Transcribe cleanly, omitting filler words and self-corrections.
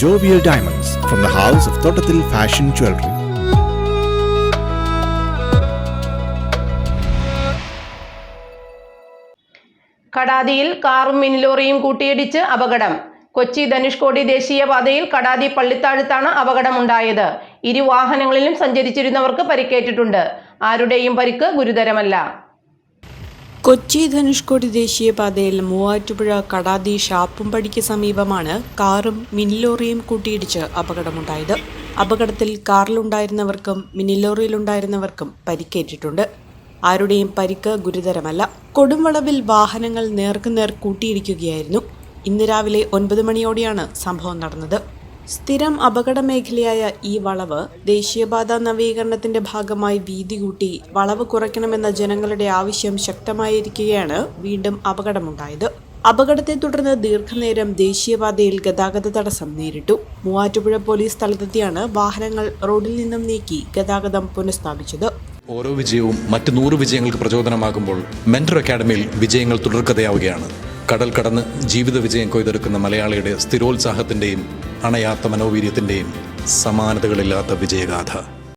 Jovial Diamonds from the house of Thottathil Fashion Jewelry. കടാതിയിൽ കാറും മിനിലോറിയും കൂട്ടിയിടിച്ച് അപകടം. കൊച്ചി ധനുഷ്കോടി ദേശീയപാതയിൽ കടാതി പള്ളിത്താഴത്താണ് അപകടമുണ്ടായത്. ഇരു വാഹനങ്ങളിലും സഞ്ചരിച്ചിരുന്നവർക്ക് പരിക്കേറ്റിട്ടുണ്ട്. ആരുടെയും പരിക്ക് ഗുരുതരമല്ല. കൊച്ചി ധനുഷ്കോടി ദേശീയപാതയിൽ മൂവാറ്റുപുഴ കടാതി ഷാപ്പുംപടിക്ക് സമീപമാണ് കാറും മിനിലോറിയും കൂട്ടിയിടിച്ച് അപകടമുണ്ടായത്. അപകടത്തിൽ കാറിലുണ്ടായിരുന്നവർക്കും മിനിലോറിയിലുണ്ടായിരുന്നവർക്കും പരിക്കേറ്റിട്ടുണ്ട്. ആരുടെയും പരിക്ക് ഗുരുതരമല്ല. കൊടുംവളവിൽ വാഹനങ്ങൾ നേർക്കുനേർ കൂട്ടിയിടിക്കുകയായിരുന്നു. ഇന്ന് രാവിലെ 9 മണിയോടെയാണ് സംഭവം നടന്നത്. സ്ഥിരം അപകട മേഖലയായ ഈ വളവ് ദേശീയപാത നവീകരണത്തിന്റെ ഭാഗമായി വീതി കൂട്ടി വളവ് കുറയ്ക്കണമെന്ന ജനങ്ങളുടെ ആവശ്യം ശക്തമായിരിക്കുകയാണ് വീണ്ടും അപകടമുണ്ടായത്. അപകടത്തെ തുടർന്ന് ദീർഘനേരം ദേശീയപാതയിൽ ഗതാഗത തടസ്സം നേരിട്ടു. മൂവാറ്റുപുഴ പോലീസ് സ്ഥലത്തെത്തിയാണ് വാഹനങ്ങൾ റോഡിൽ നിന്നും നീക്കി ഗതാഗതം പുനഃസ്ഥാപിച്ചത്. ഓരോ വിജയവും മറ്റ് 100 വിജയങ്ങൾക്ക് പ്രചോദനമാകുമ്പോൾ മെന്റർ അക്കാഡമിയിൽ വിജയങ്ങൾ തുടർക്കഥയാവുകയാണ്. കടൽ കടന്ന് ജീവിത വിജയം കൊയ്തെടുക്കുന്ന മലയാളിയുടെ സ്ഥിരോത്സാഹത്തിന്റെയും അണയാത്ത മനോവീര്യത്തിന്റെയും സമാനതകളില്ലാത്ത വിജയഗാഥ.